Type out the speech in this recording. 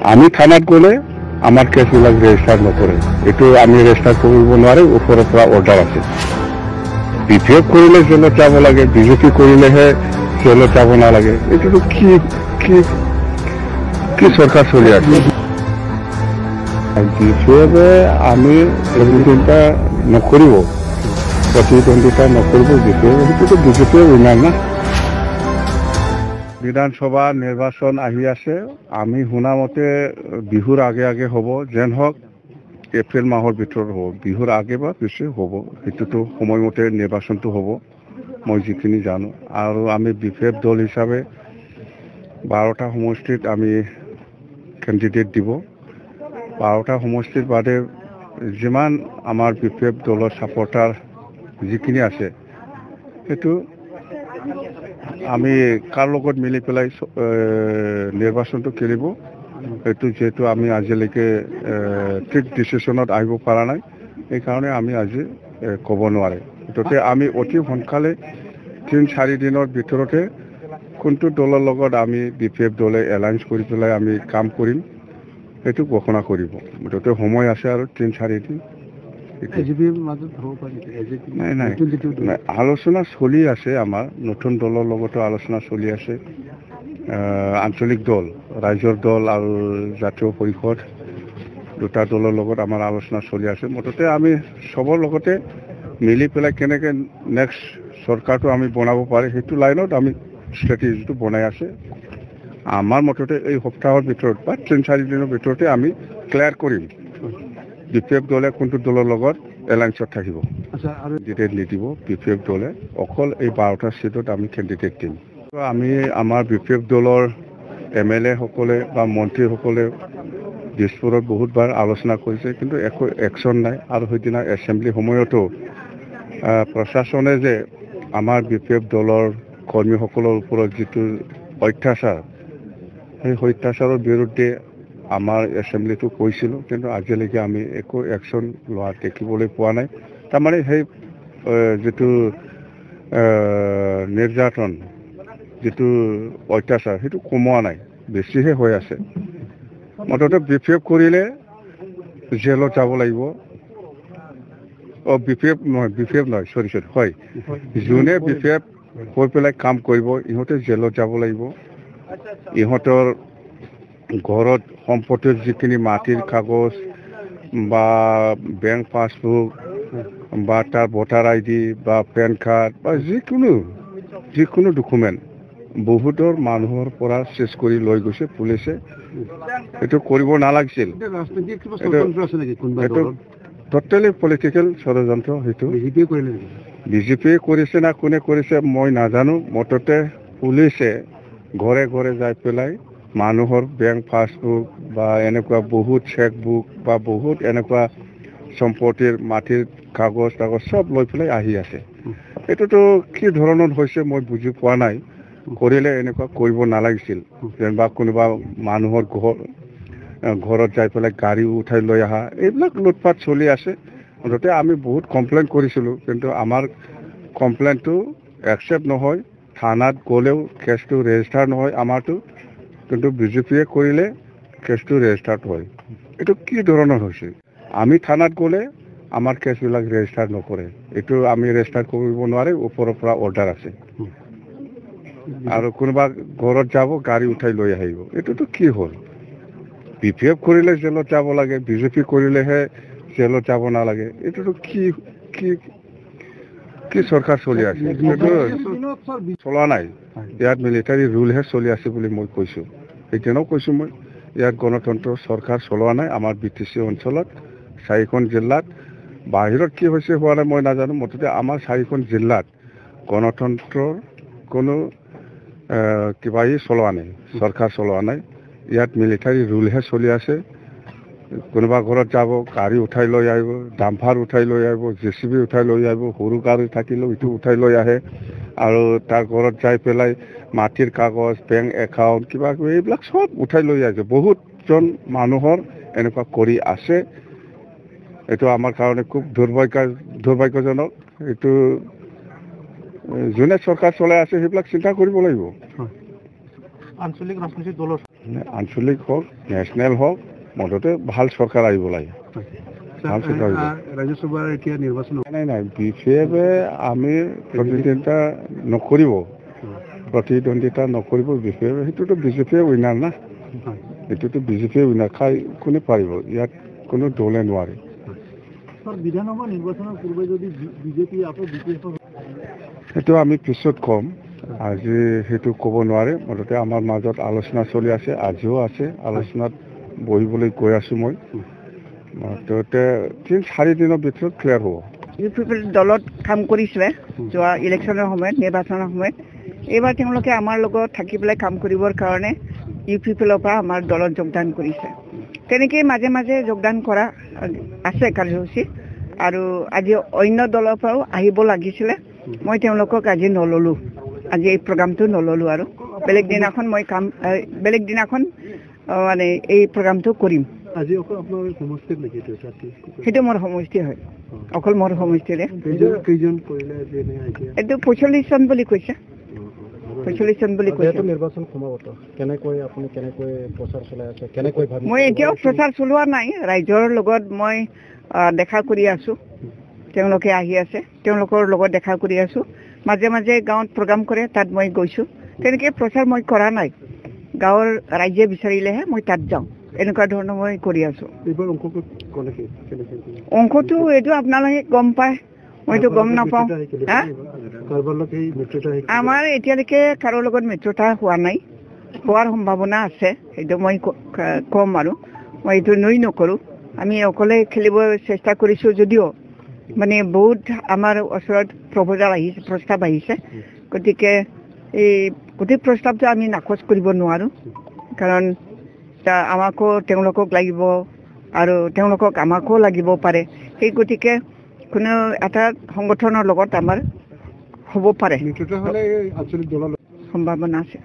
আমি থানাত গ'লে আমাৰ কেসবিলাক ৰেজিস্টাৰ নকৰে। এইটো আমি ৰেজিস্টাৰ কৰিব নোৱাৰে, ওপৰৰ পৰা অৰ্ডাৰ আছে। বিপিএফ কৰিলে জেলত যাব লাগে, বিজেপি কৰিলেহে জেলত যাব নালাগে। এইটোতো কি কি কি সৰকাৰ চলি আছে? বিপিএফে আমি প্ৰতিদ্বন্দ্বিতা নকৰিব, প্ৰতিদ্বন্দ্বিতা নকৰিব বিপিএফ। সেইটোতো বিজেপিয়ে উইনাৰ না। বিধানসভা নিৰ্বাচন আহি আছে। আমি শুনা মতে বিহুৰ আগে আগে হব, যেন হোক এপ্ৰিল মাহৰ ভিতৰত হব। বিহুৰ আগে বা পিছে হব, সেইটোতো সময়মতে নিৰ্বাচনটো হব, মই যিখিনি জানো। আৰু আমি বিপিএফ দল হিসাবে 12টা সমষ্টিত আমি কেন্ডিডেট দিব। 12টা সমষ্টিৰ বাদে যিমান আমাৰ বিপিএফ দলৰ সাপোৰ্টাৰ যিখিনি আছে, সেইটো আমি কাৰ লগত মিলি পেলাই নিৰ্বাচনটো খেলিব, এইটো যেহেতু আমি আজিলৈকে ঠিক ডিসিশনত আহিব পৰা নাই, এই কাৰণে আমি আজি ক'ব নোৱাৰে। গতিকে আমি অতি সোনকালে 3-4 দিনৰ ভিতৰতে কোনটো দলৰ লগত আমি বিপিএফ দলে এলায়েন্স কৰি পেলাই আমি কাম কৰিম, এইটো ঘোষণা কৰিব। গতিকে সময় আছে আৰু 3-4 দিন। নাই নাই, আলোচনা চলি আছে। আমাৰ নতুন দলৰ লগতো আলোচনা চলি আছে। আঞ্চলিক দল, ৰাজ্যৰ দল আৰু জাতীয় পৰিষদ, দুটা দলৰ লগত আমাৰ আলোচনা চলি আছে। মুঠতে আমি সবৰ লগতে মিলি পেলাই কেনেকৈ নেক্সট চৰকাৰটো আমি বনাব পাৰে, সেইটো লাইনত আমি ষ্ট্ৰেটেজিটো বনাই আছে। আমাৰ মততে এই সপ্তাহৰ ভিতৰত বা 3-4 দিনৰ ভিতৰতে আমি ক্লিয়াৰ কৰিম বিপিএফ দলে কোনটো দলৰ লগত এলায়েন্সত থাকিব। কেণ্ডিডেট নিদিব বিপিএফ দলে, অকল এই 12টা সিটত আমি কেণ্ডিডেট দিম। আমি আমাৰ বিপিএফ দলৰ MLA সকলে বা মন্ত্ৰীসকলে দিছপুৰত বহুতবাৰ আলোচনা কৰিছে, কিন্তু একো একশ্যন নাই। আৰু সেইদিনা এছেম্বলি সময়তো প্ৰশাসনে যে আমাৰ বিপিএফ দলৰ কৰ্মীসকলৰ ওপৰত যিটো অত্যাচাৰ, সেই অত্যাচাৰৰ বিৰুদ্ধে আমাৰ এছেম্বলিটো কৈছিলোঁ, কিন্তু আজিলৈকে আমি একো একশ্যন লোৱা দেখিবলৈ পোৱা নাই। তাৰমানে সেই যিটো নিৰ্যাতন, যিটো অত্যাচাৰ, সেইটো কমোৱা নাই, বেছিহে হৈ আছে। মুঠতে বিপিএফ কৰিলে জেলত যাব লাগিব। বিপিএফ নহয়, চৰি হয়, যোনে বিপিএফ হৈ পেলাই কাম কৰিব, ইহঁতে জেলত যাব লাগিব। ইহঁতৰ ঘৰত সম্পত্তিৰ যিখিনি মাটিৰ কাগজ বা বেংক পাছবুক বা তাৰ ভোটাৰ ID বা পেন কাৰ্ড বা যিকোনো ডকুমেণ্ট বহুতৰ মানুহৰ পৰা চেজ কৰি লৈ গৈছে পুলিচে। এইটো কৰিব নালাগিছিল। টোটেলি পলিটিকেল ষড়যন্ত্ৰ। সেইটো বিজেপিয়ে কৰিছে না কোনে কৰিছে মই নাজানো। মুঠতে পুলিচে ঘৰে ঘৰে যাই পেলাই মানুহৰ বেংক পাছবুক বা এনেকুৱা বহুত চেকবুক বা বহুত এনেকুৱা সম্পত্তিৰ মাটিৰ কাগজ চব লৈ পেলাই আহি আছে। এইটোতো কি ধৰণৰ হৈছে মই বুজি পোৱা নাই। কৰিলে এনেকুৱা কৰিব নালাগিছিল। যেনিবা কোনোবা মানুহৰ ঘৰত যাই পেলাই গাড়ী উঠাই লৈ অহা, এইবিলাক লুটপাট চলি আছে। মুঠতে আমি বহুত কমপ্লেইন কৰিছিলোঁ, কিন্তু আমাৰ কমপ্লেইনটো একচেপ্ট নহয়। থানাত গ'লেও কেছটো ৰেজিষ্টাৰ নহয় আমাৰটো, কিন্তু বিজেপিয়ে কৰিলে কেছটো ৰেজিষ্টাৰ্ড হয়। এইটো কি ধৰণৰ হৈছে? আমি থানাত গ'লে আমাৰ কেছবিলাক ৰেজিষ্টাৰ নকৰে। এইটো আমি ৰেজিষ্টাৰ কৰিব নোৱাৰে, ওপৰৰ পৰা অৰ্ডাৰ আছে। আৰু কোনোবা ঘৰত যাব, গাড়ী উঠাই লৈ আহিব। এইটোতো কি হ'ল? বিপিএফ কৰিলে জেলত যাব লাগে, বিজেপি কৰিলেহে জেলত যাব নালাগে। এইটোতো কি কি কি চৰকাৰ চলি আছে? এইটো চলা নাই। ইয়াত মিলিটাৰী ৰুলহে চলি আছে বুলি মই কৈছোঁ। সেইদিনাও কৈছোঁ মই, ইয়াত গণতন্ত্ৰ চৰকাৰ চলোৱা নাই। আমাৰ BTC অঞ্চলত 4খন জিলাত, বাহিৰত কি হৈছে হোৱা নাই মই নাজানো। মুঠতে আমাৰ 4খন জিলাত গণতন্ত্ৰৰ কোনো কিবাই চলোৱা নাই, চৰকাৰ চলোৱা নাই। ইয়াত মিলিটাৰী ৰুলহে চলি আছে। কোনোবা ঘৰত যাব, গাড়ী উঠাই লৈ আহিব, ডাম্পাৰ উঠাই লৈ আহিব, JCB উঠাই লৈ আহিব, সৰু গাড়ী থাকিলেও ইটো উঠাই লৈ আহে। আৰু তাৰ ঘৰত যাই পেলাই মাটিৰ কাগজ, বেংক একাউণ্ট কিবা কিবি এইবিলাক চব উঠাই লৈ আহিছে। বহুতজন মানুহৰ এনেকুৱা কৰি আছে। এইটো আমাৰ কাৰণে খুব দুৰ্ভাগ্যজনক। এইটো যোনে চৰকাৰ চলাই আছে সেইবিলাক চিন্তা কৰিব লাগিব। আঞ্চলিক ৰাজনৈতিক দলৰ আঞ্চলিক হওক নেশ্যনেল হওক মুঠতে ভাল চৰকাৰ আহিব লাগে ৰাজ্যসভাৰ এতিয়া নিৰ্বাচন নাই বিজেপিয়ে আমি প্ৰতিদ্বন্দ্বিতা নকৰিব বিজেপিয়ে সেইটোতো বিজেপিয়ে উইনাৰ না এইটোতো বিজেপিয়ে উইনাৰ খাই কোনে পাৰিব ইয়াত কোনো দলে নোৱাৰে বিধানসভা নিৰ্বাচনৰ পূৰ্বে যদি বিজেপি আকৌ সেইটো আমি পিছত ক'ম আজি সেইটো ক'ব নোৱাৰে মুঠতে আমাৰ মাজত আলোচনা চলি আছে আজিও আছে আলোচনাত বহিবলৈ গৈ আছোঁ মই মুঠতে 3-4 দিনৰ ভিতৰত ক্লিয়াৰ হ'ব ইউপিপিএল দলত কাম কৰিছিলে যোৱা ইলেকশ্যনৰ সময়ত নিৰ্বাচনৰ সময়ত এইবাৰ তেওঁলোকে আমাৰ লগত থাকি পেলাই কাম কৰিবৰ কাৰণে ইউপিপিএলৰ পৰা আমাৰ দলত যোগদান কৰিছে তেনেকৈ মাজে মাজে যোগদান কৰা আছে কাৰ্যসূচী আৰু আজি অন্য দলৰ পৰাও আহিব লাগিছিলে মই তেওঁলোকক আজি নল'লোঁ আজি এই প্ৰগ্ৰামটো নল'লোঁ আৰু বেলেগ দিনাখন মই বেলেগ দিনাখন মানে এই প্ৰগ্ৰামটো কৰিম আজি অকল আপোনাৰ সমষ্টিত নেকি সেইটো মোৰ সমষ্টি হয় অকল মোৰ সমষ্টিৰে কেইজন কৰিলে এইটো 45 জন বুলি কৈছে 45 জন বুলি কৈছে নিৰ্বাচন সমাগত কেনেকৈ আপুনি কেনেকৈ প্ৰচাৰ চলাই আছে কেনেকৈ ভাবি মই এতিয়াও প্ৰচাৰ চলোৱা নাই ৰাইজৰ লগত মই দেখা কৰি আছোঁ তেওঁলোকে আহি আছে তেওঁলোকৰ লগত দেখা কৰি আছোঁ মাজে মাজে গাঁৱত প্ৰগ্ৰাম কৰে তাত মই গৈছোঁ তেনেকৈ প্ৰচাৰ মই কৰা নাই গাঁৱৰ ৰাইজে বিচাৰিলেহে মই তাত যাওঁ এনেকুৱা ধৰণৰ মই কৰি আছোঁ অংকটো এইটো আপোনালোকে গম পায় মইতো গম নাপাওঁ আমাৰ এতিয়ালৈকে কাৰো লগত মিত্ৰতা হোৱা নাই হোৱাৰ সম্ভাৱনা আছে সেইটো মই ক'ম আৰু মই এইটো নকৰোঁ আমি অকলে খেলিব চেষ্টা কৰিছোঁ যদিও মানে বহুত আমাৰ ওচৰত প্ৰস্তাৱ আহিছে গতিকে এই গোটেই প্ৰস্তাৱটো আমি নাকচ কৰিব নোৱাৰোঁ কাৰণ আমাকো তেওঁলোকক লাগিব আৰু তেওঁলোকক আমাকো লাগিব পাৰে সেই গতিকে কোনো এটা সংগঠনৰ লগত আমাৰ হ'ব পাৰে সম্ভাৱনা আছে